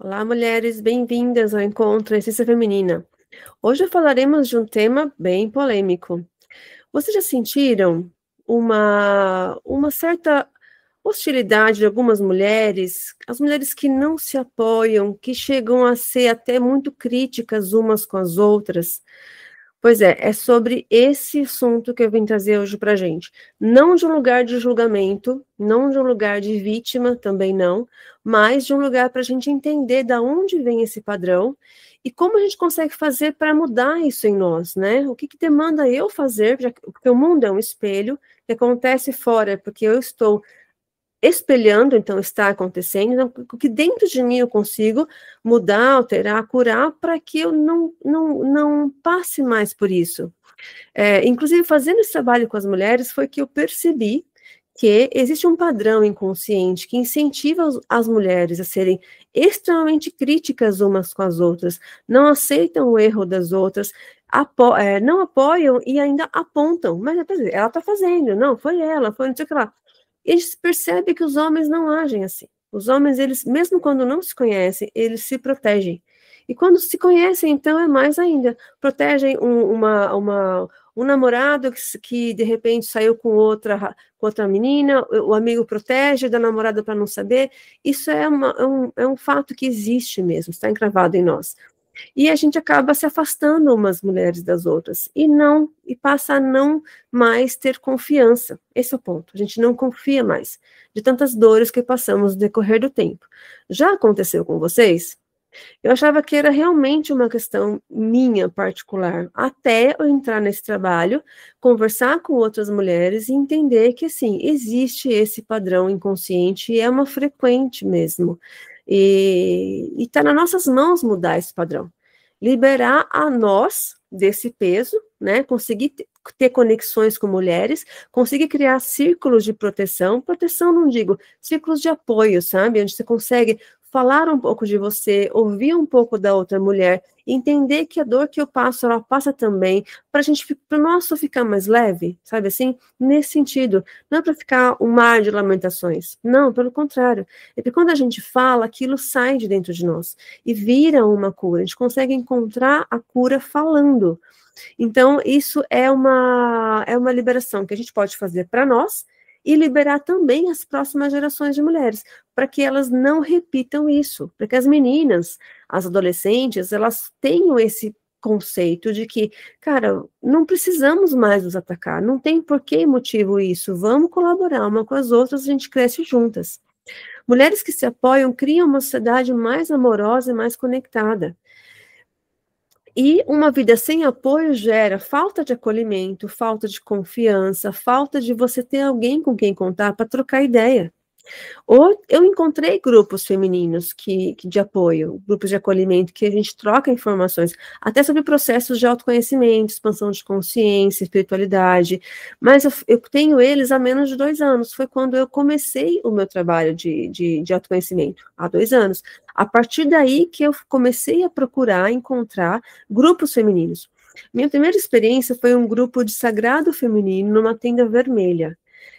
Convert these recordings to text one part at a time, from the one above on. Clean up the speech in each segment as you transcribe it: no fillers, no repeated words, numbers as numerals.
Olá, mulheres, bem-vindas ao Encontro Essência Feminina. Hoje falaremos de um tema bem polêmico. Vocês já sentiram uma certa hostilidade de algumas mulheres, as mulheres que não se apoiam, que chegam a ser até muito críticas umas com as outras? Pois é sobre esse assunto que eu vim trazer hoje para a gente. Não de um lugar de julgamento, não de um lugar de vítima, também não, mas de um lugar para a gente entender da onde vem esse padrão e como a gente consegue fazer para mudar isso em nós, né? O que demanda eu fazer, porque o mundo é um espelho, o que acontece fora, porque eu estou espelhando, então está acontecendo, então, o que dentro de mim eu consigo mudar, alterar, curar, para que eu não passe mais por isso. Inclusive, fazendo esse trabalho com as mulheres, foi que eu percebi que existe um padrão inconsciente que incentiva as mulheres a serem extremamente críticas umas com as outras, não aceitam o erro das outras, não apoiam e ainda apontam, mas ela está fazendo, não, foi ela, foi não sei o que lá. E a gente percebe que os homens não agem assim. Os homens, eles, mesmo quando não se conhecem, eles se protegem. E quando se conhecem, então, é mais ainda. Protegem um namorado que de repente saiu com outra menina, o amigo protege da namorada para não saber. Isso é um fato que existe mesmo, está encravado em nós. E a gente acaba se afastando umas mulheres das outras e passa a não mais ter confiança. Esse é o ponto. A gente não confia mais de tantas dores que passamos no decorrer do tempo. Já aconteceu com vocês? Eu achava que era realmente uma questão minha particular, até eu entrar nesse trabalho, conversar com outras mulheres e entender que, assim, existe esse padrão inconsciente e é uma frequente mesmo. E está nas nossas mãos mudar esse padrão. Liberar a nós desse peso, né? Conseguir ter conexões com mulheres, conseguir criar círculos de proteção não digo, círculos de apoio, sabe? Onde você consegue falar um pouco de você, ouvir um pouco da outra mulher, entender que a dor que eu passo, ela passa também, para o nosso ficar mais leve, sabe assim? Nesse sentido, não é para ficar um mar de lamentações, não, pelo contrário, é porque quando a gente fala, aquilo sai de dentro de nós e vira uma cura, a gente consegue encontrar a cura falando. Então, isso é uma liberação que a gente pode fazer para nós e liberar também as próximas gerações de mulheres, para que elas não repitam isso, para que as meninas, as adolescentes, elas tenham esse conceito de que, cara, não precisamos mais nos atacar, não tem por que motivo isso, vamos colaborar uma com as outras, a gente cresce juntas. Mulheres que se apoiam criam uma sociedade mais amorosa e mais conectada. E uma vida sem apoio gera falta de acolhimento, falta de confiança, falta de você ter alguém com quem contar para trocar ideia. Ou eu encontrei grupos femininos de apoio, grupos de acolhimento, que a gente troca informações, até sobre processos de autoconhecimento, expansão de consciência, espiritualidade, mas eu tenho eles há menos de 2 anos, foi quando eu comecei o meu trabalho de autoconhecimento, há 2 anos. A partir daí que eu comecei a procurar, encontrar grupos femininos. Minha primeira experiência foi um grupo de sagrado feminino numa tenda vermelha.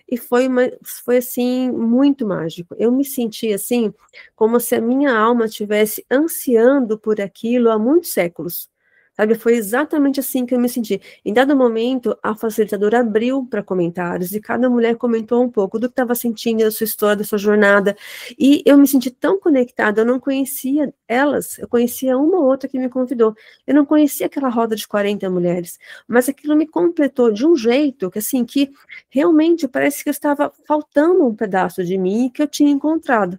E foi assim, muito mágico. Eu me senti assim, como se a minha alma estivesse ansiando por aquilo há muitos séculos. Sabe, foi exatamente assim que eu me senti. Em dado momento, a facilitadora abriu para comentários e cada mulher comentou um pouco do que estava sentindo, da sua história, da sua jornada. E eu me senti tão conectada, eu não conhecia elas, eu conhecia uma ou outra que me convidou. Eu não conhecia aquela roda de 40 mulheres, mas aquilo me completou de um jeito que, assim, que realmente parece que eu estava faltando um pedaço de mim que eu tinha encontrado.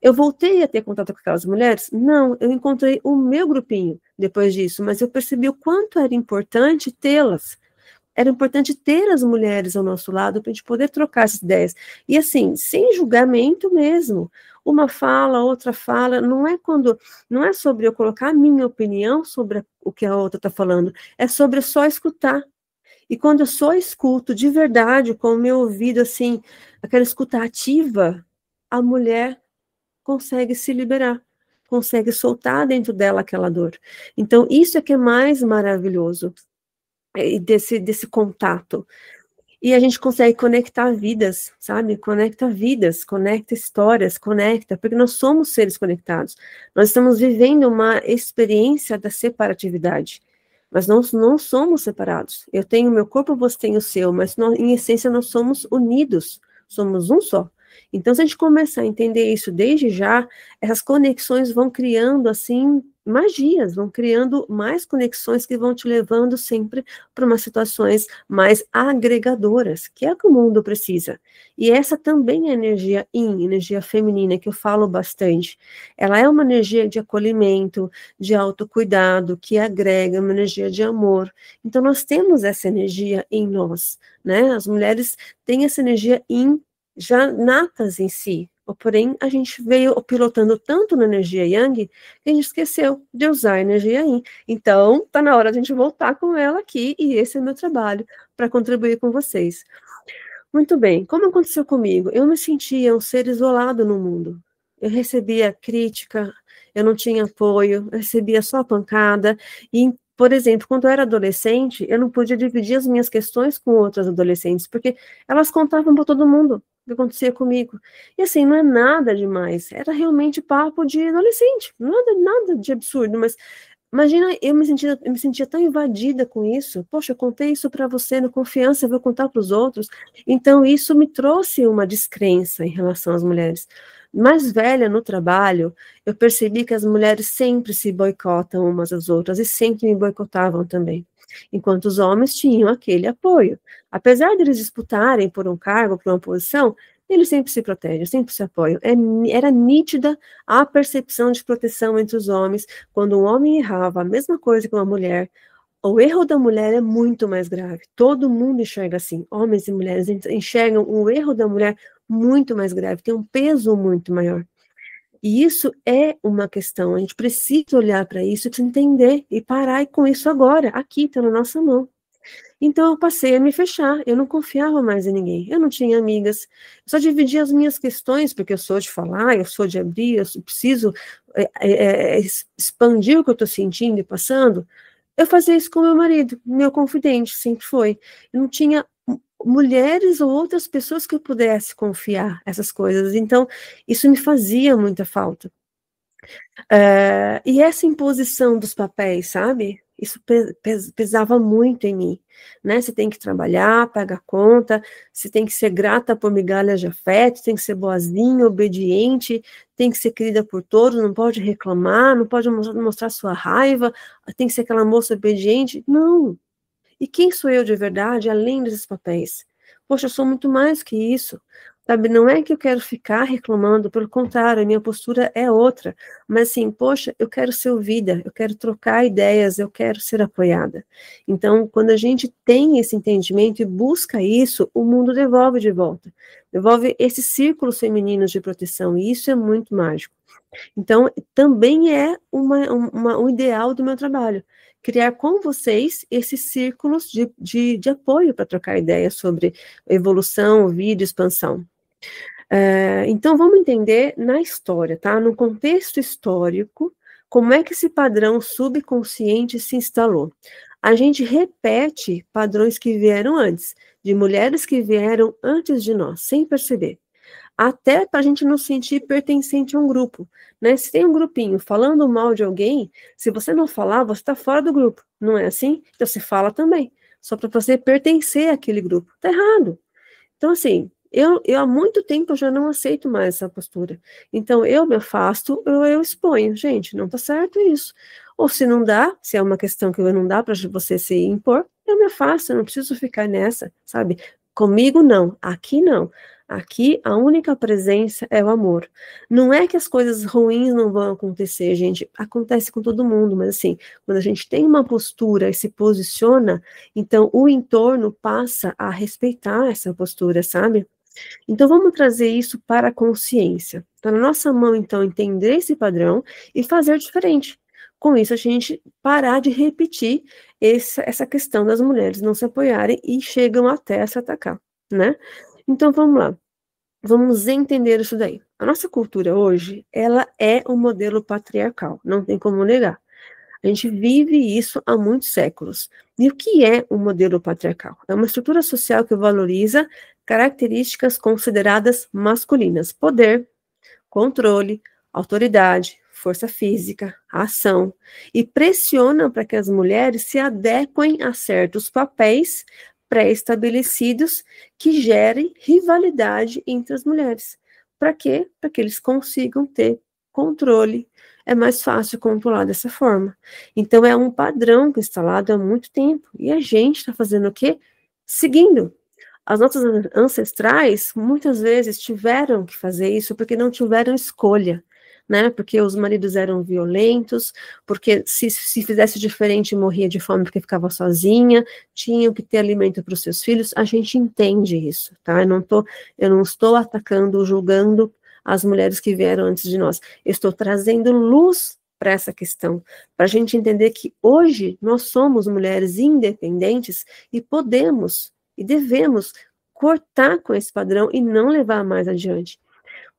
Eu voltei a ter contato com aquelas mulheres? Não, eu encontrei o meu grupinho depois disso, mas eu percebi o quanto era importante tê-las. Era importante ter as mulheres ao nosso lado para a gente poder trocar essas ideias. E assim, sem julgamento mesmo. Uma fala, outra fala, não é sobre eu colocar a minha opinião sobre o que a outra está falando, é sobre eu só escutar. E quando eu só escuto de verdade, com o meu ouvido assim, aquela escuta ativa, a mulher consegue se liberar, consegue soltar dentro dela aquela dor. Então, isso é que é mais maravilhoso desse contato. e a gente consegue conectar vidas, sabe? Conecta vidas, conecta histórias, conecta, porque nós somos seres conectados. Nós estamos vivendo uma experiência da separatividade, mas nós não somos separados. Eu tenho o meu corpo, você tem o seu, mas nós, em essência nós somos unidos, somos um só. Então, se a gente começar a entender isso desde já, essas conexões vão criando, assim, magias, vão criando mais conexões que vão te levando sempre para umas situações mais agregadoras, que é o que o mundo precisa. E essa também é energia yin, energia feminina, que eu falo bastante. Ela é uma energia de acolhimento, de autocuidado, que agrega, uma energia de amor. Então, nós temos essa energia em nós, né? As mulheres têm essa energia yin já natas em si. Porém, a gente veio pilotando tanto na energia Yang que a gente esqueceu de usar a energia Yin. Então, tá na hora de a gente voltar com ela aqui e esse é o meu trabalho para contribuir com vocês. Muito bem, como aconteceu comigo? Eu me sentia um ser isolado no mundo. Eu recebia crítica, eu não tinha apoio, eu recebia só pancada. E, por exemplo, quando eu era adolescente, eu não podia dividir as minhas questões com outras adolescentes, porque elas contavam para todo mundo o que acontecia comigo. E assim, não é nada demais, era realmente papo de adolescente, nada de absurdo, mas imagina, eu me sentia tão invadida com isso. Poxa, eu contei isso para você na confiança, eu vou contar para os outros. Então, isso me trouxe uma descrença em relação às mulheres. Mais velha no trabalho, eu percebi que as mulheres sempre se boicotam umas às outras e sempre me boicotavam também. Enquanto os homens tinham aquele apoio. Apesar de eles disputarem por um cargo, por uma posição, eles sempre se protegem, sempre se apoiam. Era nítida a percepção de proteção entre os homens quando um homem errava a mesma coisa que uma mulher, o erro da mulher é muito mais grave. Todo mundo enxerga assim. Homens e mulheres enxergam o erro da mulher muito mais grave, tem um peso muito maior. E isso é uma questão. A gente precisa olhar para isso, precisa entender e parar com isso agora, aqui, está na nossa mão. Então eu passei a me fechar, eu não confiava mais em ninguém, eu não tinha amigas, eu só dividia as minhas questões, porque eu sou de falar, eu sou de abrir, eu preciso expandir o que eu estou sentindo e passando. Eu fazia isso com meu marido, meu confidente, sempre foi. Eu não tinha mulheres ou outras pessoas que eu pudesse confiar essas coisas, então isso me fazia muita falta. E essa imposição dos papéis, sabe? Isso pesava muito em mim, né? Você tem que trabalhar, pagar conta, você tem que ser grata por migalhas de afeto, tem que ser boazinha, obediente, tem que ser querida por todos, não pode reclamar, não pode mostrar sua raiva, tem que ser aquela moça obediente. Não, e quem sou eu de verdade, além desses papéis? Poxa, eu sou muito mais que isso. Sabe, não é que eu quero ficar reclamando, pelo contrário, a minha postura é outra. Mas assim, poxa, eu quero ser ouvida, eu quero trocar ideias, eu quero ser apoiada. Então, quando a gente tem esse entendimento e busca isso, o mundo devolve de volta. Devolve esses círculos femininos de proteção, e isso é muito mágico. Então, também é um ideal do meu trabalho, criar com vocês esses círculos de apoio para trocar ideias sobre evolução, vida, expansão. Então, vamos entender na história, tá? No contexto histórico, como é que esse padrão subconsciente se instalou. A gente repete padrões que vieram antes, de mulheres que vieram antes de nós, sem perceber, até para a gente não se sentir pertencente a um grupo, né? Se tem um grupinho falando mal de alguém, se você não falar, você está fora do grupo, não é assim? Então você fala também, só para você pertencer àquele grupo. Tá errado. Então, assim, eu há muito tempo eu já não aceito mais essa postura. Então, eu me afasto, eu exponho. Gente, não tá certo isso. Ou se não dá, se é uma questão que não dá para você se impor, eu me afasto, eu não preciso ficar nessa, sabe? Comigo não, aqui não. Aqui a única presença é o amor. Não é que as coisas ruins não vão acontecer, gente. Acontece com todo mundo, mas assim, quando a gente tem uma postura e se posiciona, então o entorno passa a respeitar essa postura, sabe? Então vamos trazer isso para a consciência. Está na nossa mão, então, entender esse padrão e fazer diferente. Com isso, a gente parar de repetir essa questão das mulheres não se apoiarem e chegam até a se atacar, né? Então vamos lá. Vamos entender isso daí. A nossa cultura hoje, ela é um modelo patriarcal, não tem como negar. A gente vive isso há muitos séculos. E o que é um modelo patriarcal? É uma estrutura social que valoriza características consideradas masculinas: poder, controle, autoridade, força física, ação, e pressiona para que as mulheres se adequem a certos papéis pré-estabelecidos que gerem rivalidade entre as mulheres. Para quê? Para que eles consigam ter controle. É mais fácil controlar dessa forma. Então, é um padrão que é instalado há muito tempo. E a gente está fazendo o quê? Seguindo. As nossas ancestrais muitas vezes tiveram que fazer isso porque não tiveram escolha, né? Porque os maridos eram violentos, porque se fizesse diferente morria de fome porque ficava sozinha, tinham que ter alimento para os seus filhos. A gente entende isso, tá? Eu não estou atacando, julgando as mulheres que vieram antes de nós. Eu estou trazendo luz para essa questão, para a gente entender que hoje nós somos mulheres independentes e podemos e devemos cortar com esse padrão e não levar mais adiante.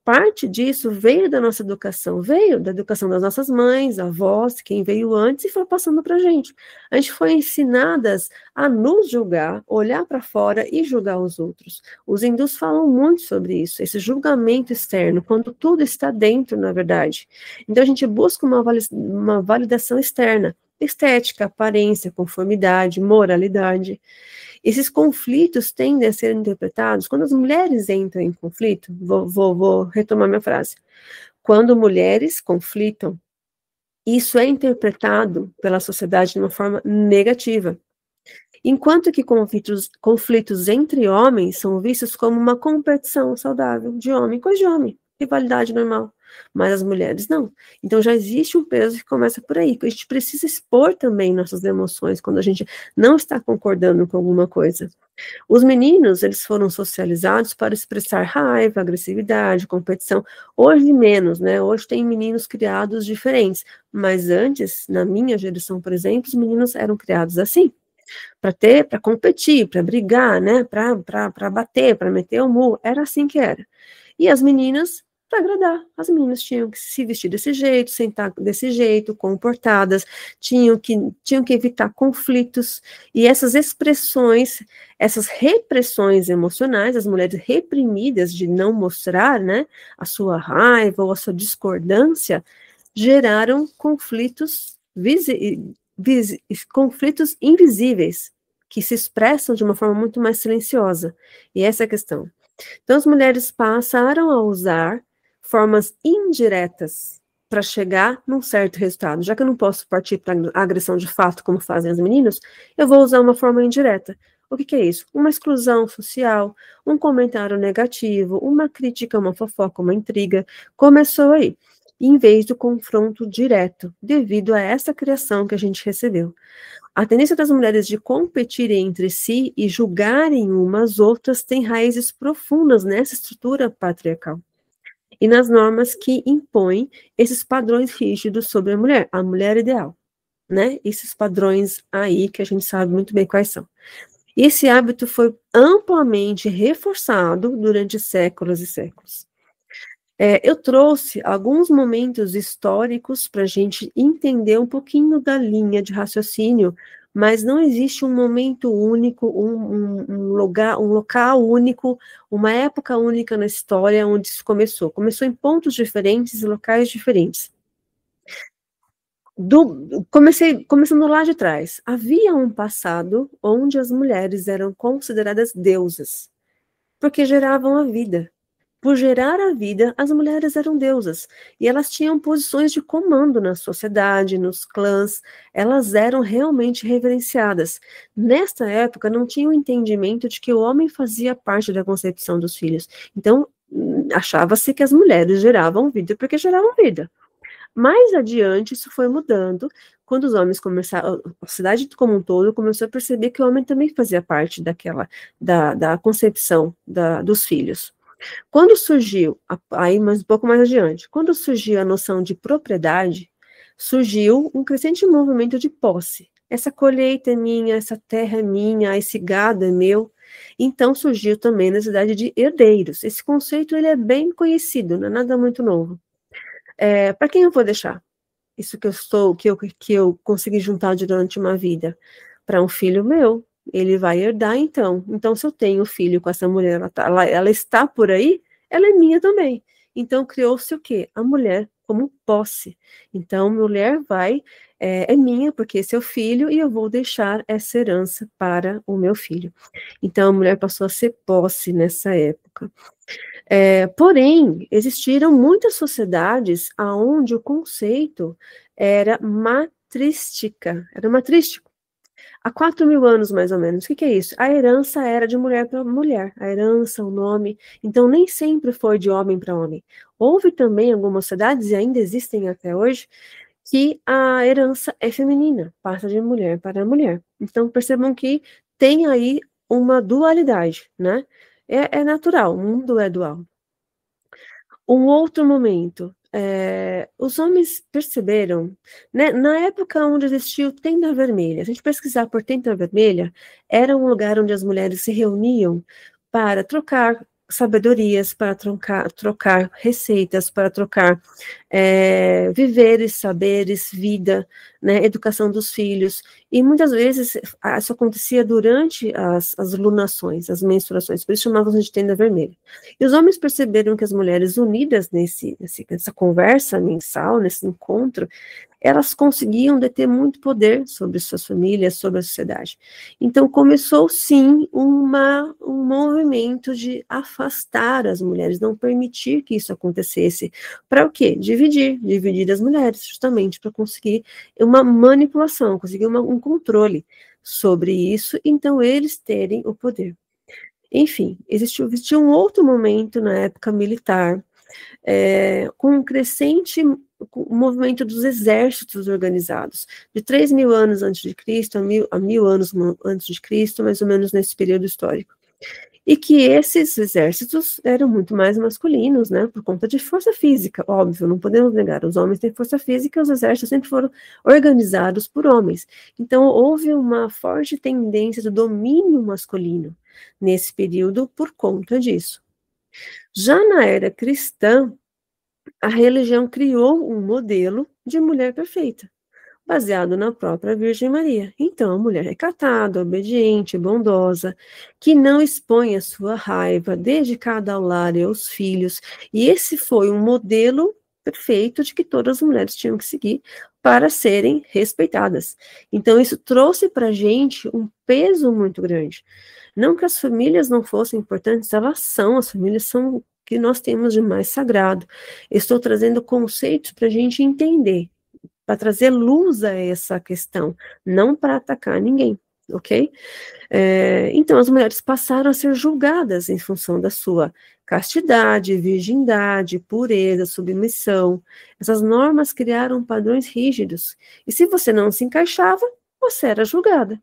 Parte disso veio da nossa educação, veio da educação das nossas mães, avós, quem veio antes e foi passando para a gente. A gente foi ensinadas a nos julgar, olhar para fora e julgar os outros. Os hindus falam muito sobre isso, esse julgamento externo, quando tudo está dentro, na verdade. Então a gente busca uma validação externa, estética, aparência, conformidade, moralidade. Esses conflitos tendem a ser interpretados quando as mulheres entram em conflito. Vou retomar minha frase. Quando mulheres conflitam, isso é interpretado pela sociedade de uma forma negativa. Enquanto que conflitos entre homens são vistos como uma competição saudável de homem, coisa de homem, rivalidade normal. Mas as mulheres não. Então já existe um peso que começa por aí, que a gente precisa expor também nossas emoções quando a gente não está concordando com alguma coisa. Os meninos, eles foram socializados para expressar raiva, agressividade, competição. Hoje menos, né? Hoje tem meninos criados diferentes, mas antes, na minha geração, por exemplo, os meninos eram criados assim, para competir, para brigar, né? Para bater, para meter o murro. Era assim que era. E as meninas, para agradar, as meninas tinham que se vestir desse jeito, sentar desse jeito, comportadas, tinham que evitar conflitos, e essas expressões, essas repressões emocionais, as mulheres reprimidas de não mostrar, né, a sua raiva ou a sua discordância, geraram conflitos invisíveis, que se expressam de uma forma muito mais silenciosa, e essa é a questão. Então, as mulheres passaram a usar formas indiretas para chegar num certo resultado. Já que eu não posso partir para a agressão de fato, como fazem os meninos, eu vou usar uma forma indireta. O que é isso? Uma exclusão social, um comentário negativo, uma crítica, uma fofoca, uma intriga. Começou aí, em vez do confronto direto, devido a essa criação que a gente recebeu. A tendência das mulheres de competirem entre si e julgarem umas outras tem raízes profundas nessa estrutura patriarcal e nas normas que impõem esses padrões rígidos sobre a mulher ideal, né? Esses padrões aí que a gente sabe muito bem quais são. Esse hábito foi amplamente reforçado durante séculos e séculos. Eu trouxe alguns momentos históricos para a gente entender um pouquinho da linha de raciocínio, mas não existe um momento único, um local único, uma época única na história onde isso começou. Começou em pontos diferentes e locais diferentes. Começando lá de trás, havia um passado onde as mulheres eram consideradas deusas, porque geravam a vida. Por gerar a vida, as mulheres eram deusas, e elas tinham posições de comando na sociedade, nos clãs, elas eram realmente reverenciadas. Nesta época, não tinha o entendimento de que o homem fazia parte da concepção dos filhos, então achava-se que as mulheres geravam vida porque geravam vida. Mais adiante, isso foi mudando, quando os homens começaram, a sociedade como um todo começou a perceber que o homem também fazia parte da concepção dos filhos. Quando surgiu, aí mas um pouco mais adiante, quando surgiu a noção de propriedade, surgiu um crescente movimento de posse. Essa colheita é minha, essa terra é minha, esse gado é meu. Então surgiu também a necessidade de herdeiros. Esse conceito ele é bem conhecido, não é nada muito novo. Para quem eu vou deixar? isso que eu consegui juntar durante uma vida? Para um filho meu, ele vai herdar então. Então, se eu tenho filho com essa mulher, ela está por aí, ela é minha também. Então, criou-se o quê? A mulher como posse. Então, mulher é minha, porque esse é o filho, e eu vou deixar essa herança para o meu filho. Então, a mulher passou a ser posse nessa época. Porém, existiram muitas sociedades onde o conceito era matrístico. Há 4.000 anos, mais ou menos. O que é isso? A herança era de mulher para mulher. A herança, o nome. Então, nem sempre foi de homem para homem. Houve também algumas sociedades, e ainda existem até hoje, que a herança é feminina, passa de mulher para mulher. Então, percebam que tem aí uma dualidade, né? É natural, o mundo é dual. Um outro momento, os homens perceberam, né, na época onde existiu Tenda Vermelha, se a gente pesquisar por Tenda Vermelha, era um lugar onde as mulheres se reuniam para trocar sabedorias, para trocar receitas, para trocar viveres, saberes, vida, né, educação dos filhos, e muitas vezes isso acontecia durante as lunações, as menstruações, por isso chamavam de Tenda Vermelha. E os homens perceberam que as mulheres unidas nessa conversa mensal, nesse encontro, elas conseguiam deter muito poder sobre suas famílias, sobre a sociedade. Então começou sim um movimento de afastar as mulheres, não permitir que isso acontecesse. Para o quê? Dividir as mulheres, justamente para conseguir uma manipulação, conseguir um controle sobre isso, então eles terem o poder. Enfim, existiu um outro momento na época militar, com um crescente movimento dos exércitos organizados, de 3.000 anos antes de Cristo a 1.000 anos antes de Cristo, mais ou menos nesse período histórico. E que esses exércitos eram muito mais masculinos, né, por conta de força física, óbvio, não podemos negar, os homens têm força física, os exércitos sempre foram organizados por homens. Então, houve uma forte tendência do domínio masculino nesse período por conta disso. Já na era cristã, a religião criou um modelo de mulher perfeita, baseado na própria Virgem Maria. Então, a mulher recatada, obediente, bondosa, que não expõe a sua raiva, dedicada ao lar e aos filhos. E esse foi um modelo perfeito de que todas as mulheres tinham que seguir para serem respeitadas. Então, isso trouxe para a gente um peso muito grande. Não que as famílias não fossem importantes, elas são, as famílias são o que nós temos de mais sagrado. Estou trazendo conceitos para a gente entender, para trazer luz a essa questão, não para atacar ninguém, ok? Então, as mulheres passaram a ser julgadas em função da sua castidade, virgindade, pureza, submissão. Essas normas criaram padrões rígidos, e se você não se encaixava, você era julgada.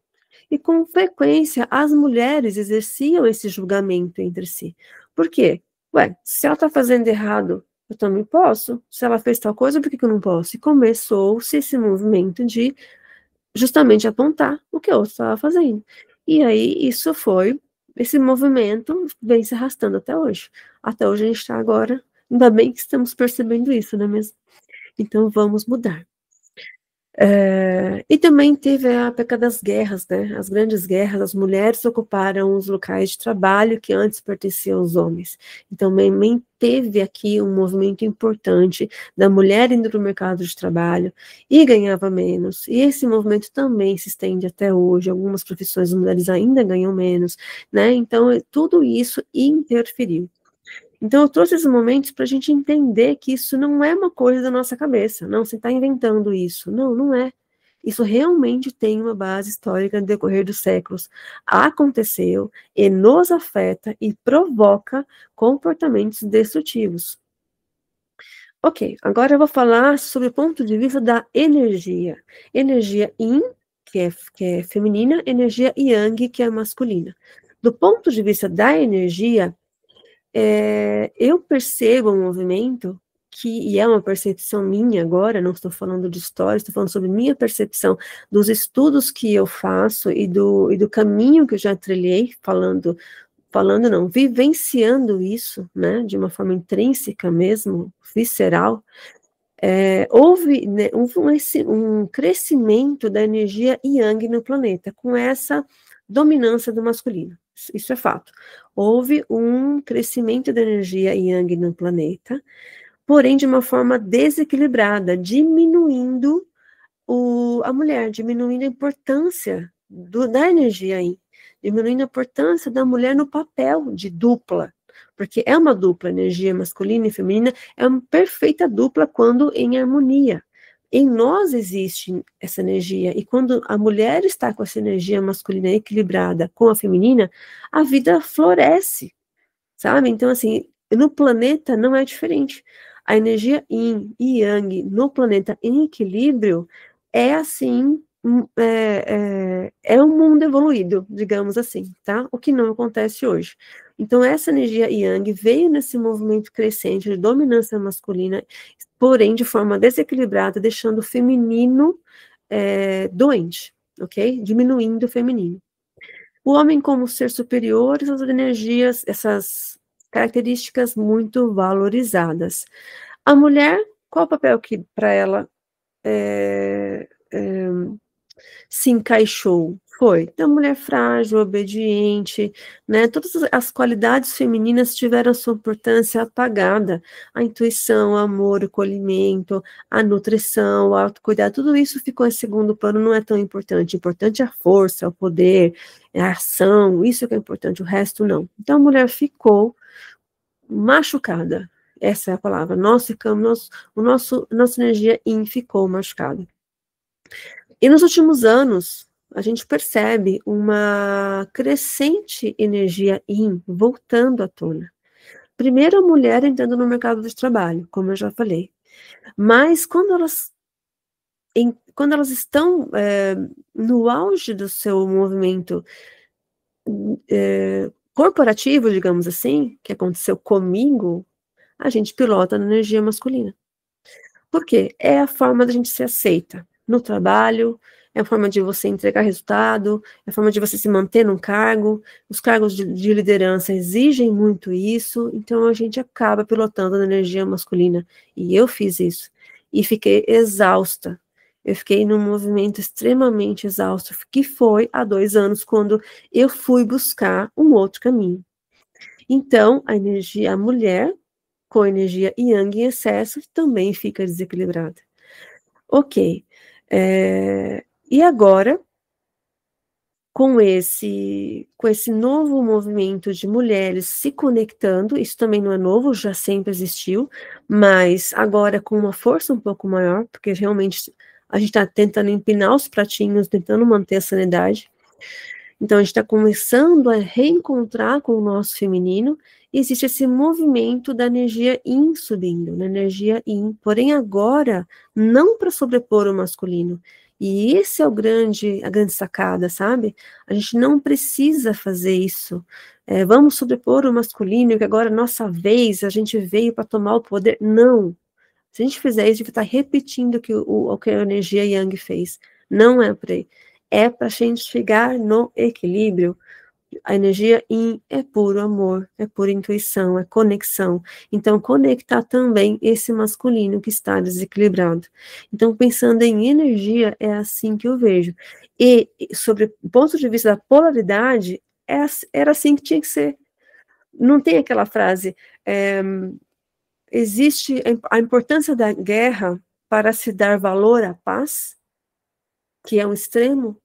E com frequência, as mulheres exerciam esse julgamento entre si. Por quê? Ué, se ela está fazendo errado, eu também posso? Se ela fez tal coisa, por que eu não posso? E começou-se esse movimento de justamente apontar o que a outra estava fazendo. E aí, esse movimento vem se arrastando até hoje. Até hoje a gente está agora, ainda bem que estamos percebendo isso, não é mesmo? Então vamos mudar. E também teve a época das guerras, né? As grandes guerras, as mulheres ocuparam os locais de trabalho que antes pertenciam aos homens. Então, também teve aqui um movimento importante da mulher indo para o mercado de trabalho e ganhava menos. E esse movimento também se estende até hoje. Algumas profissões as mulheres ainda ganham menos, né? Então, tudo isso interferiu. Então, eu trouxe esses momentos para a gente entender que isso não é uma coisa da nossa cabeça. Não, você está inventando isso. Não, não é. Isso realmente tem uma base histórica no decorrer dos séculos. Aconteceu e nos afeta e provoca comportamentos destrutivos. Ok, agora eu vou falar sobre o ponto de vista da energia. Energia yin, que é feminina, energia yang, que é masculina. Do ponto de vista da energia, eu percebo um movimento e é uma percepção minha agora, não estou falando de história, estou falando sobre minha percepção dos estudos que eu faço e do caminho que eu já trilhei, não, vivenciando isso, né, de uma forma intrínseca mesmo, visceral, houve, né, um crescimento da energia Yang no planeta, com essa dominância do masculino. Isso é fato. Houve um crescimento da energia Yang no planeta, porém de uma forma desequilibrada, diminuindo a mulher, diminuindo a importância da energia Yin, diminuindo a importância da mulher no papel de dupla, porque é uma dupla, energia masculina e feminina, é uma perfeita dupla quando em harmonia. Em nós existe essa energia, e quando a mulher está com essa energia masculina equilibrada com a feminina, a vida floresce, sabe? Então, assim, no planeta não é diferente. A energia Yin e Yang no planeta em equilíbrio é assim, é um mundo evoluído, digamos assim, tá? O que não acontece hoje. Então, essa energia Yang veio nesse movimento crescente de dominância masculina, porém de forma desequilibrada, deixando o feminino doente, ok? Diminuindo o feminino. O homem como ser superior, essas energias, essas características muito valorizadas. A mulher, qual o papel que para ela se encaixou? Foi da mulher frágil, obediente, né? Todas as qualidades femininas tiveram a sua importância apagada. A intuição, o amor, o colhimento, a nutrição, o autocuidado, tudo isso ficou em segundo plano, não é tão importante. Importante é a força, o poder, é a ação, isso que é importante, o resto não. Então a mulher ficou machucada. Essa é a palavra. Nós ficamos, nossa energia Yin ficou machucada. E nos últimos anos, a gente percebe uma crescente energia Yin voltando à tona. Primeiro a mulher entrando no mercado de trabalho, como eu já falei. Mas quando elas estão no auge do seu movimento corporativo, digamos assim, que aconteceu comigo, a gente pilota na energia masculina. Por quê? É a forma da gente ser aceita no trabalho, é a forma de você entregar resultado, é a forma de você se manter num cargo. Os cargos de liderança exigem muito isso, então a gente acaba pilotando a energia masculina. E eu fiz isso. E fiquei exausta. Eu fiquei num movimento extremamente exausto, que foi há 2 anos, quando eu fui buscar um outro caminho. Então, a mulher com energia Yang em excesso também fica desequilibrada. Ok. E agora, com esse novo movimento de mulheres se conectando, isso também não é novo, já sempre existiu, mas agora com uma força um pouco maior, porque realmente a gente está tentando empinar os pratinhos, tentando manter a sanidade. Então, a gente está começando a reencontrar com o nosso feminino, e existe esse movimento da energia Yin subindo, na energia Yin, porém agora, não para sobrepor o masculino. E esse é a grande sacada, sabe? A gente não precisa fazer isso. Vamos sobrepor o masculino, que agora é nossa vez, a gente veio para tomar o poder. Não. Se a gente fizer isso, a gente vai estar repetindo o que a energia Yang fez. Não é por aí. É para a gente chegar no equilíbrio. A energia Yin é puro amor, é pura intuição, é conexão. Então, conectar também esse masculino que está desequilibrado. Então, pensando em energia, é assim que eu vejo. E, sobre o ponto de vista da polaridade, era assim que tinha que ser. Não tem aquela frase, existe a importância da guerra para se dar valor à paz, que é um extremo.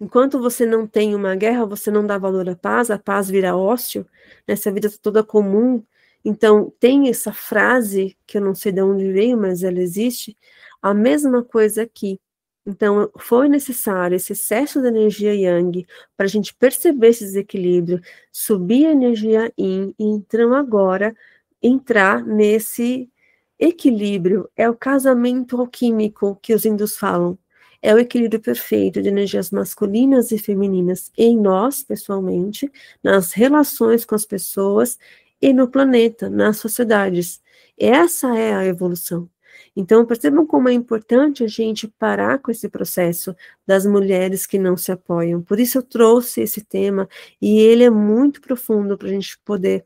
Enquanto você não tem uma guerra, você não dá valor à paz, a paz vira ócio, nessa vida toda comum. Então, tem essa frase, que eu não sei de onde veio, mas ela existe, a mesma coisa aqui. Então, foi necessário esse excesso de energia Yang para a gente perceber esse desequilíbrio, subir a energia Yin, e então agora entrar nesse equilíbrio. É o casamento alquímico que os hindus falam. É o equilíbrio perfeito de energias masculinas e femininas em nós, pessoalmente, nas relações com as pessoas e no planeta, nas sociedades. Essa é a evolução. Então, percebam como é importante a gente parar com esse processo das mulheres que não se apoiam. Por isso eu trouxe esse tema, e ele é muito profundo para a gente poder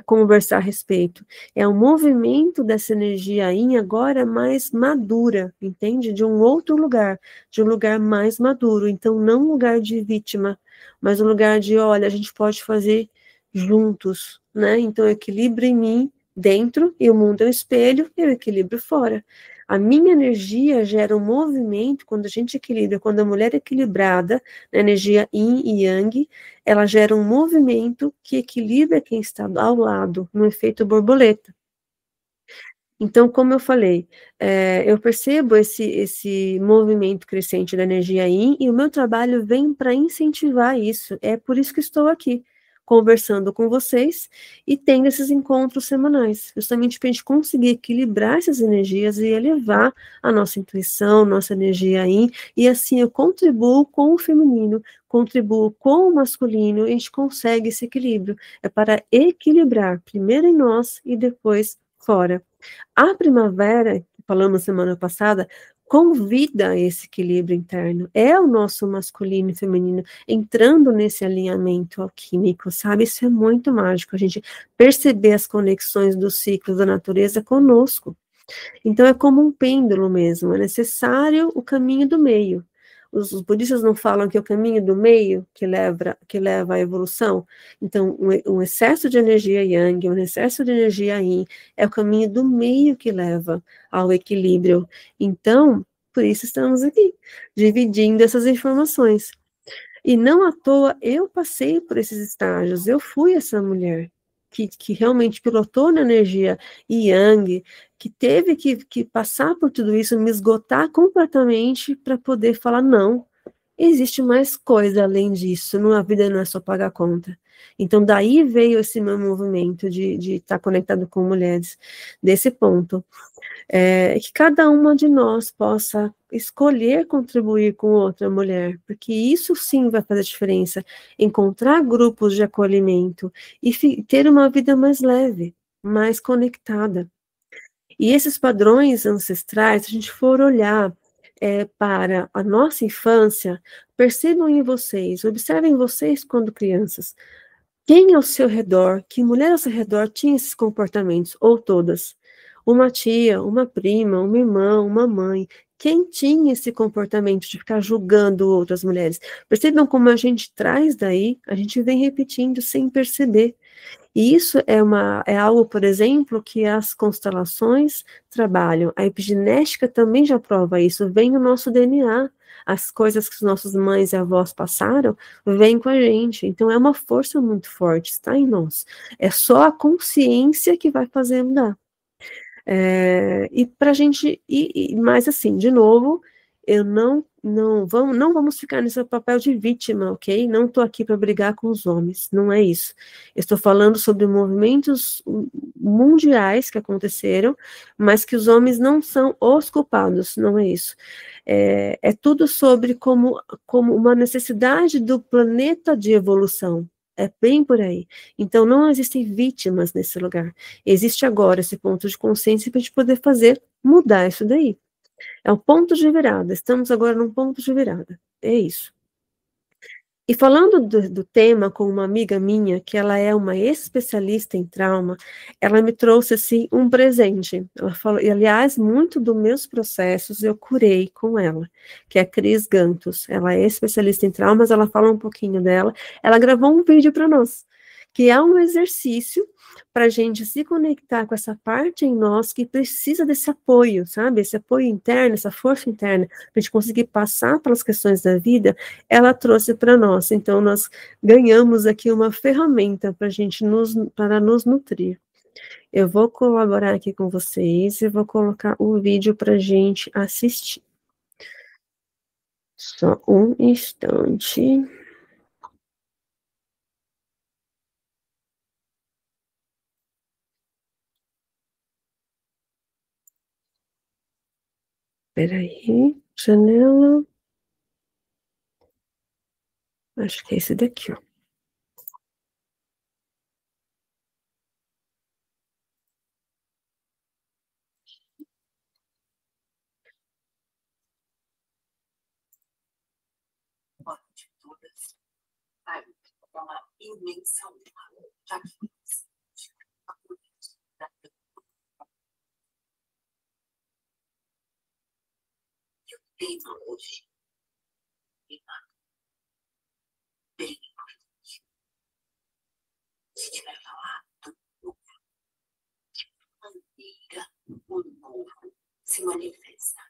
conversar a respeito. É um movimento dessa energia yin agora mais madura, entende? De um outro lugar, de um lugar mais maduro. Então, não um lugar de vítima, mas um lugar de, olha, a gente pode fazer juntos, né? Então, equilíbrio em mim dentro, e o mundo é um espelho, e o equilíbrio fora. A minha energia gera um movimento quando a gente equilibra, quando a mulher é equilibrada, na energia yin e yang, ela gera um movimento que equilibra quem está ao lado, no efeito borboleta. Então, como eu falei, eu percebo esse movimento crescente da energia Yin, e o meu trabalho vem para incentivar isso. É por isso que estou aqui, conversando com vocês e tendo esses encontros semanais, justamente para a gente conseguir equilibrar essas energias e elevar a nossa intuição, nossa energia Yin, e assim eu contribuo com o feminino, contribuo com o masculino, e a gente consegue esse equilíbrio. É para equilibrar, primeiro em nós e depois fora. A primavera, que falamos semana passada, convida a esse equilíbrio interno. É o nosso masculino e feminino entrando nesse alinhamento alquímico, sabe? Isso é muito mágico, a gente perceber as conexões dos ciclos da natureza conosco. Então é como um pêndulo mesmo, é necessário o caminho do meio. Os budistas não falam que é o caminho do meio que leva à evolução? Então, um excesso de energia yang, um excesso de energia yin, é o caminho do meio que leva ao equilíbrio. Então, por isso estamos aqui, dividindo essas informações. E não à toa eu passei por esses estágios, eu fui essa mulher que realmente pilotou na energia yang, que teve que passar por tudo isso, me esgotar completamente para poder falar, não, existe mais coisa além disso, a vida não é só pagar conta. Então daí veio esse meu movimento de estar conectado com mulheres, desse ponto que cada uma de nós possa escolher contribuir com outra mulher, porque isso sim vai fazer diferença. Encontrar grupos de acolhimento e ter uma vida mais leve, mais conectada. E esses padrões ancestrais, se a gente for olhar para a nossa infância, percebam em vocês, observem vocês quando crianças. Quem ao seu redor, que mulher ao seu redor tinha esses comportamentos, ou todas? Uma tia, uma prima, uma irmã, uma mãe. Quem tinha esse comportamento de ficar julgando outras mulheres? Percebam como a gente traz daí, a gente vem repetindo sem perceber. E isso é algo, por exemplo, que as constelações trabalham. A epigenética também já prova isso, vem no nosso DNA. As coisas que os nossos mães e avós passaram, vêm com a gente. Então é uma força muito forte, está em nós. É só a consciência que vai fazer mudar. E para a gente, mas assim, de novo, eu não vamos ficar nesse papel de vítima, ok? Não estou aqui para brigar com os homens, não é isso. Eu estou falando sobre movimentos mundiais que aconteceram, mas que os homens não são os culpados, não é isso. É tudo sobre como uma necessidade do planeta de evolução. É bem por aí. Então, não existem vítimas nesse lugar. Existe agora esse ponto de consciência para a gente poder fazer mudar isso daí. É um ponto de virada. Estamos agora num ponto de virada. É isso. E falando do tema com uma amiga minha, que ela é uma especialista em trauma, ela me trouxe assim um presente. Ela falou, e aliás, muito dos meus processos eu curei com ela, que é a Cris Gantos. Ela é especialista em traumas, ela fala um pouquinho dela. Ela gravou um vídeo para nós, que é um exercício para a gente se conectar com essa parte em nós que precisa desse apoio, sabe? Esse apoio interno, essa força interna, para a gente conseguir passar pelas questões da vida, ela trouxe para nós. Então, nós ganhamos aqui uma ferramenta para a gente para nos nutrir. Eu vou colaborar aqui com vocês e vou colocar o vídeo para a gente assistir. Só um instante. Peraí, janela. Acho que é esse daqui, ó. De todas, sabe? É uma imensa honra, já que tecnologia, bem importante. Se tiver falado do maneira o novo se manifesta.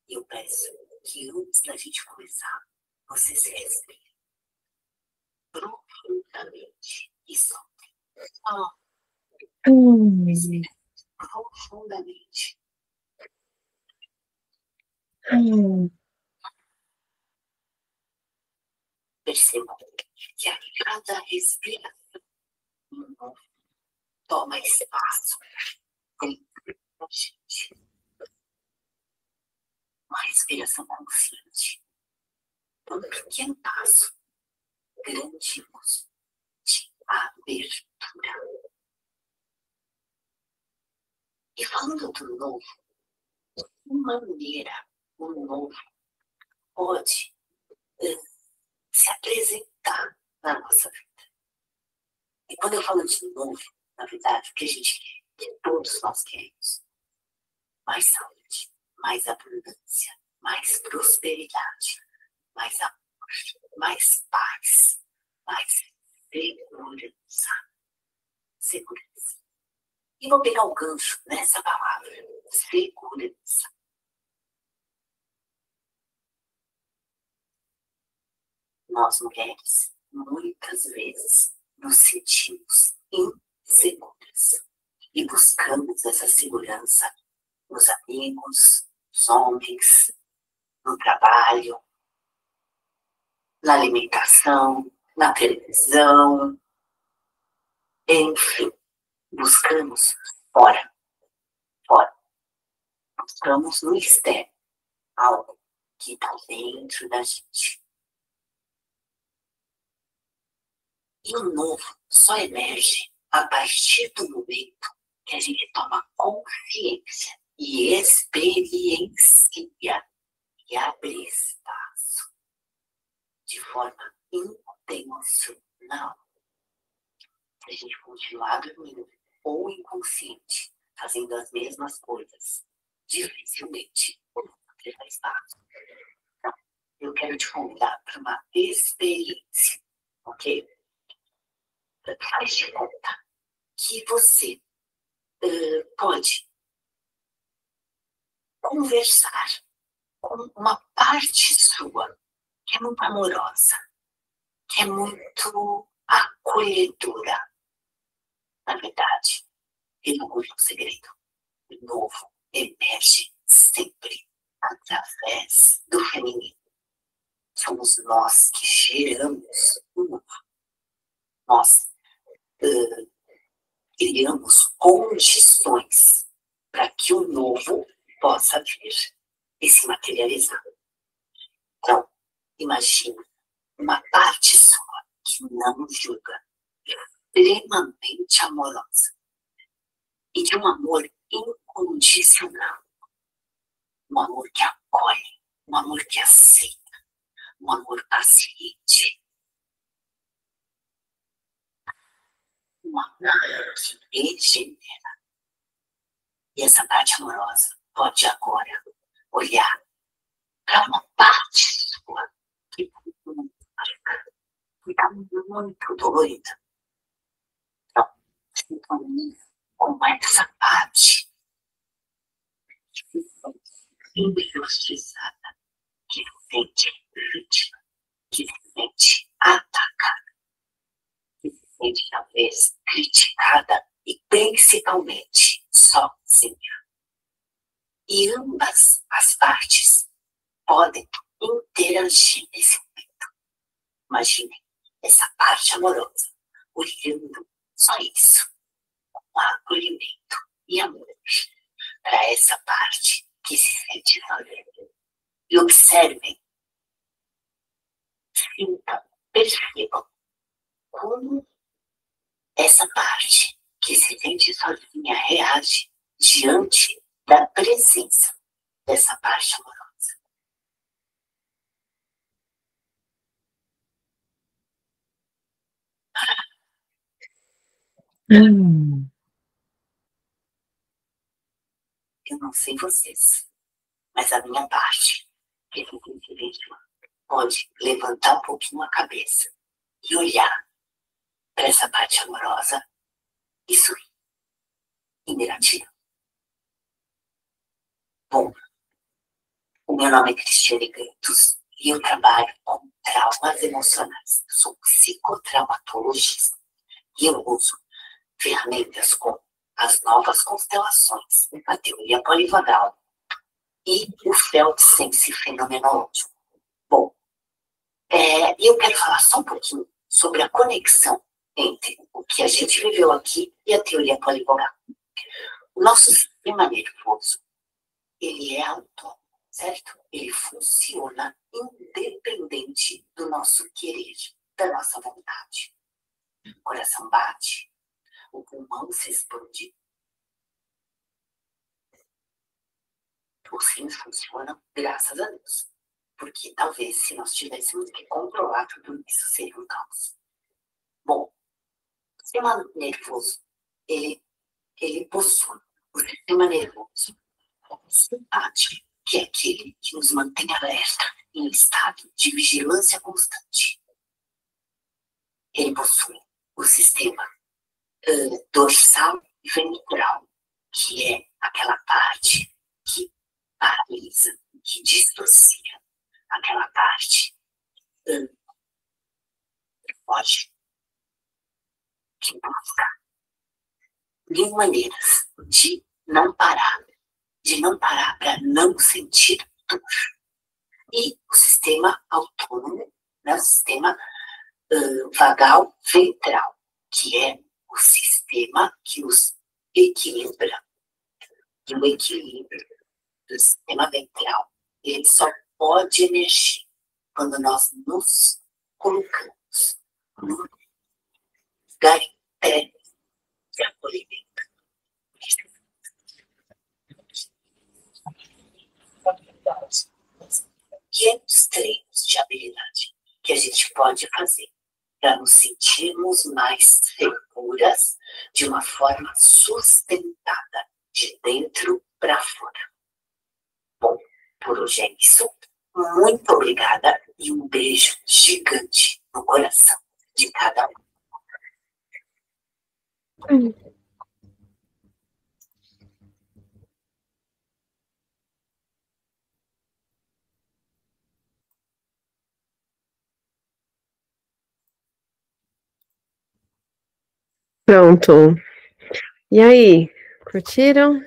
E eu peço que antes da gente começar, você se respire profundamente e solte. Respire profundamente. Perceba que a cada respiração toma espaço dentro da gente. Uma respiração consciente. Um pequeno passo, grandioso, de abertura. E falando do novo, de que maneira o novo pode se apresentar na nossa vida. E quando eu falo de novo, na verdade, o que a gente quer, que todos nós queremos, mais saúde, mais abundância, mais prosperidade, mais amor, mais paz, mais segurança. Segurança. E vou pegar o gancho nessa palavra, segurança. Nós mulheres, muitas vezes, nos sentimos inseguras e buscamos essa segurança nos amigos, nos homens, no trabalho, na alimentação, na televisão, enfim, buscamos fora, fora. Buscamos no externo algo que está dentro da gente. E o novo só emerge a partir do momento que a gente toma consciência e experiencia e abre espaço de forma intencional. Se a gente continuar dormindo ou inconsciente, fazendo as mesmas coisas, dificilmente terá espaço. Então, eu quero te convidar para uma experiência, ok? Faz de conta que você pode conversar com uma parte sua que é muito amorosa, que é muito acolhedora. Na verdade, ele não é um segredo. O novo emerge sempre através do feminino. Somos nós que geramos o novo. Nós criamos condições para que o novo possa vir e se materializar. Então, imagina uma parte sua que não julga, extremamente amorosa e de um amor incondicional, um amor que acolhe, um amor que aceita, um amor paciente, um amor que regenera. E essa parte amorosa pode agora olhar para uma parte sua que está muito doida. Então, sintonia como essa parte que se sente injustiçada, que se sente vítima, que se sente atacada, que se sente talvez criticada e principalmente sozinha. E ambas as partes podem interagir nesse momento. Imagine essa parte amorosa olhando só isso, com acolhimento e amor para essa parte que se sente sozinha. E observem, sintam, percebam como essa parte que se sente sozinha reage diante da presença dessa parte amorosa. Eu não sei vocês, Mas a minha parte, que é vítima, pode levantar um pouquinho a cabeça e olhar para essa parte amorosa e sorrir. Ingratidão. Bom, o meu nome é Cristiane Gantos e eu trabalho com traumas emocionais. Eu sou psicotraumatologista e eu uso ferramentas como as novas constelações, a teoria polivagal e o Feld-Sense fenomenológico. Bom, eu quero falar só um pouquinho sobre a conexão entre o que a gente viveu aqui e a teoria polivagal. O nosso sistema nervoso, ele é autônomo, certo? Ele funciona independente do nosso querer, da nossa vontade. O coração bate, o pulmão se expande. Os rins funcionam, graças a Deus. Porque talvez se nós tivéssemos que controlar tudo isso, seria um caos. Bom, o sistema nervoso, ele possui o sistema nervoso simpático, que é aquele que nos mantém alerta em estado de vigilância constante. Ele possui o sistema dorsal e ventral, que é aquela parte que paralisa, que dissocia, aquela parte foge, que busca mil maneiras de não parar para não sentir dor. E o sistema autônomo, né, o sistema vagal ventral, que é o sistema que nos equilibra. E o equilíbrio do sistema ventral, ele só pode emergir quando nós nos colocamos num lugar interno de acolhimento. Pequenos treinos de habilidade que a gente pode fazer para nos sentirmos mais seguras de uma forma sustentada, de dentro para fora. Bom, por hoje é isso. Muito obrigada e um beijo gigante no coração de cada um. Pronto. E aí, curtiram?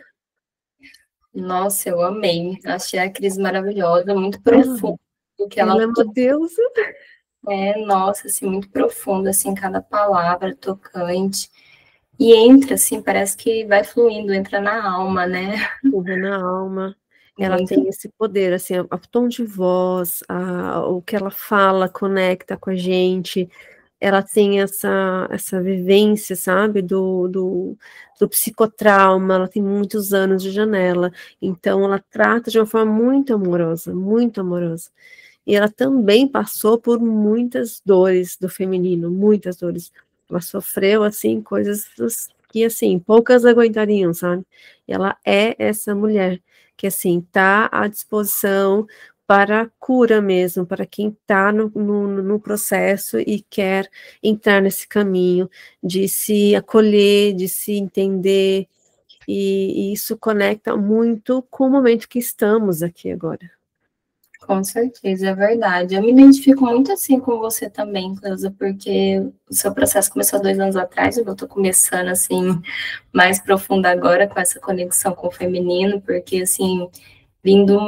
Nossa, eu amei. Achei a Cris maravilhosa, muito profunda. O que Ela é uma deusa. Nossa, assim, muito profunda, assim, cada palavra tocante. E entra, assim, parece que vai fluindo, entra na alma, né? Entra na alma. Ela tem esse poder, assim, o tom de voz, o que ela fala conecta com a gente. Ela tem essa vivência, sabe, do psicotrauma, ela tem muitos anos de janela, então ela trata de uma forma muito amorosa, muito amorosa. E ela também passou por muitas dores do feminino, muitas dores. Ela sofreu, assim, coisas que, assim, poucas aguentariam, sabe? Ela é essa mulher que, assim, tá à disposição para a cura mesmo, para quem está no processo e quer entrar nesse caminho de se acolher, de se entender, e isso conecta muito com o momento que estamos aqui agora. Com certeza, é verdade. Eu me identifico muito assim com você também, Cleusa, porque o seu processo começou 2 anos atrás, eu estou começando, assim, mais profunda agora com essa conexão com o feminino, porque, assim, vindo...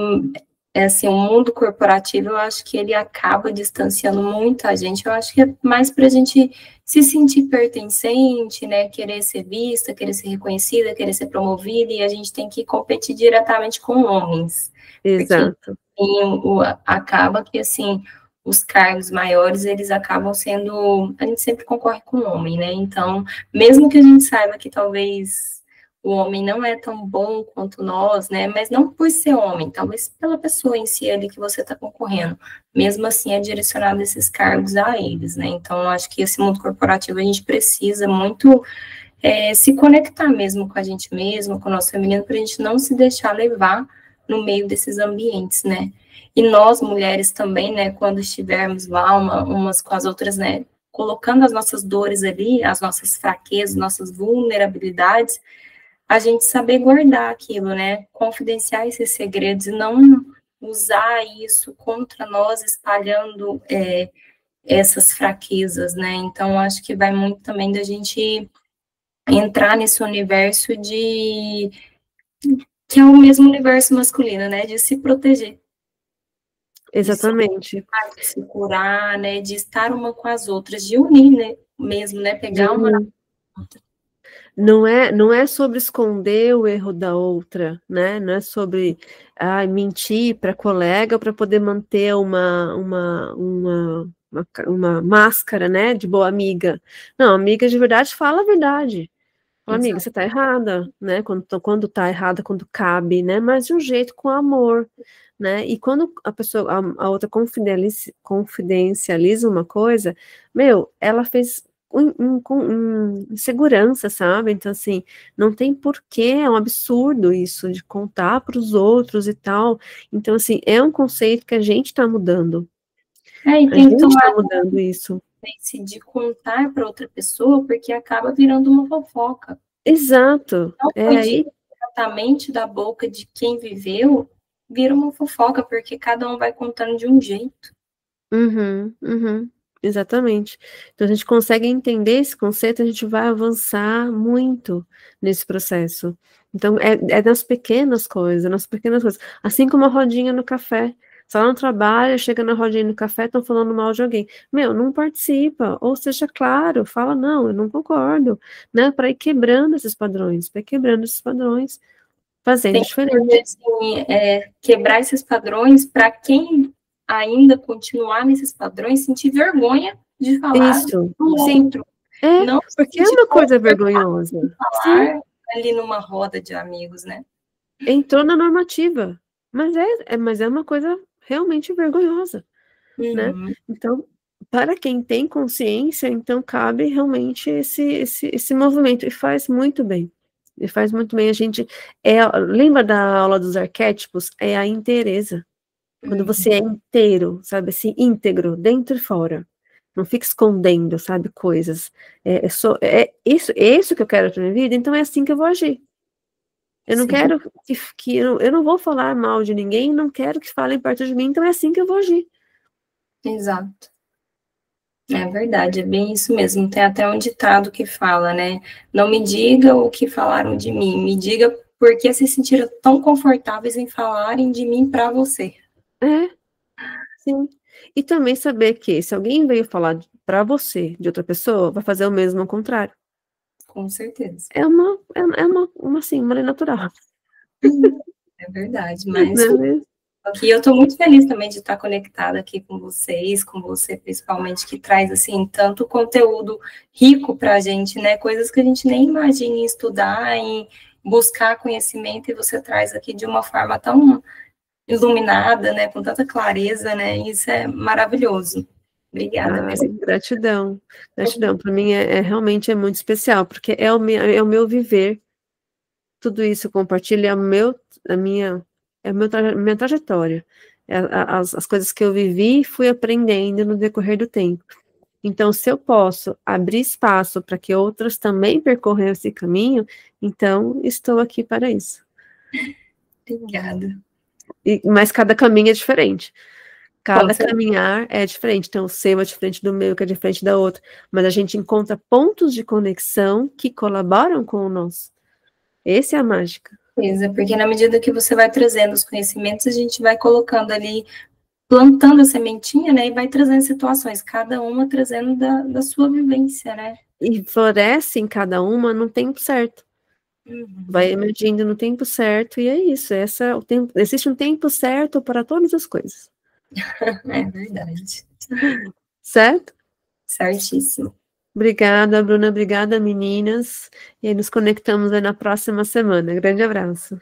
assim, o mundo corporativo, eu acho que ele acaba distanciando muito a gente. Eu acho que é mais para a gente se sentir pertencente, né? Querer ser vista, querer ser reconhecida, querer ser promovida, e a gente tem que competir diretamente com homens. Exato. Porque, acaba que, assim, os cargos maiores, eles acabam sendo... A gente sempre concorre com o homem, né? Então, mesmo que a gente saiba que talvez o homem não é tão bom quanto nós, né? Mas não por ser homem, talvez pela pessoa em si ali que você está concorrendo. Mesmo assim, é direcionado esses cargos a eles, né? Então, acho que esse mundo corporativo a gente precisa muito se conectar mesmo com a gente mesmo, com o nosso feminino, para a gente não se deixar levar, no meio desses ambientes, né? E nós, mulheres também, né, quando estivermos lá umas com as outras, né, colocando as nossas dores ali, as nossas fraquezas, nossas vulnerabilidades, a gente saber guardar aquilo, né, confidenciar esses segredos e não usar isso contra nós, espalhando essas fraquezas, né? Então, acho que vai muito também da gente entrar nesse universo que é o mesmo universo masculino, né? De se proteger. Exatamente. De se curar, né? De estar uma com as outras, de unir, né? Mesmo, né? Pegar uma. Não é sobre esconder o erro da outra, né? Não é sobre mentir para colega para poder manter uma máscara, né? De boa amiga. Não, amiga de verdade fala a verdade. Fala, amiga, você está errada, né? Quando tá errada, quando cabe, né? Mas de um jeito com amor, né? E quando a outra confidencializa uma coisa, ela fez com segurança, sabe? Então, assim, não tem porquê, é um absurdo isso de contar para os outros e tal. Então, assim, é um conceito que a gente está mudando. E a tem gente está mudando isso. De contar para outra pessoa, porque acaba virando uma fofoca. Exato. Não foi diretamente da boca de quem viveu, vira uma fofoca, porque cada um vai contando de um jeito. Exatamente. Então, a gente consegue entender esse conceito, a gente vai avançar muito nesse processo. Então, é nas pequenas coisas, nas pequenas coisas. Assim como a rodinha no café. Você lá no trabalho, chega na rodinha no café, estão falando mal de alguém. Não participa, ou seja claro, fala, não, eu não concordo, né? Para ir quebrando esses padrões, fazendo diferente. Assim, quebrar esses padrões para quem ainda continuar nesses padrões, sentir vergonha de falar Isso, do sim. outro. Não porque é uma coisa vergonhosa. Falar sim. Ali numa roda de amigos, né? Entrou na normativa, mas é uma coisa realmente vergonhosa, né? Então, para quem tem consciência, então cabe realmente esse movimento, e faz muito bem. E faz muito bem. A gente lembra da aula dos arquétipos? É a inteireza. Quando você é inteiro, sabe, assim, íntegro, dentro e fora. Não fica escondendo, sabe, coisas. É isso que eu quero para minha vida, então é assim que eu vou agir. Eu não quero eu não vou falar mal de ninguém, não quero que falem perto de mim, então é assim que eu vou agir. Exato. É verdade, é bem isso mesmo. Tem até um ditado que fala, né? Não me diga o que falaram de mim, me diga por que se sentiram tão confortáveis em falarem de mim para você. Sim. E também saber que se alguém veio falar para você de outra pessoa, vai fazer o mesmo ao contrário. Com certeza. É uma lei natural. É verdade, mas aqui eu estou muito feliz também de estar conectada aqui com vocês, com você principalmente, que traz, assim, tanto conteúdo rico para a gente, né, coisas que a gente nem imagina em estudar, em buscar conhecimento, e você traz aqui de uma forma tão iluminada, né, com tanta clareza, né, isso é maravilhoso. Obrigada mesmo. Gratidão. Para mim realmente muito especial, porque é o meu viver. Tudo isso compartilha é minha trajetória. As coisas que eu vivi e fui aprendendo no decorrer do tempo. Então, se eu posso abrir espaço para que outras também percorram esse caminho, então estou aqui para isso. Obrigada. Mas cada caminho é diferente. Cada caminhar é diferente. Então, o seu é diferente do meu, que é diferente da outra. Mas a gente encontra pontos de conexão que colaboram com o nosso. Essa é a mágica. Porque na medida que você vai trazendo os conhecimentos, a gente vai colocando ali, plantando a sementinha, né, e vai trazendo situações, cada uma trazendo da sua vivência, né? E floresce em cada uma no tempo certo. Vai emergindo no tempo certo, e é isso. Existe um tempo certo para todas as coisas. É verdade. Certo? Certíssimo. Obrigada, Bruna. Obrigada, meninas. E aí nos conectamos aí na próxima semana. Grande abraço.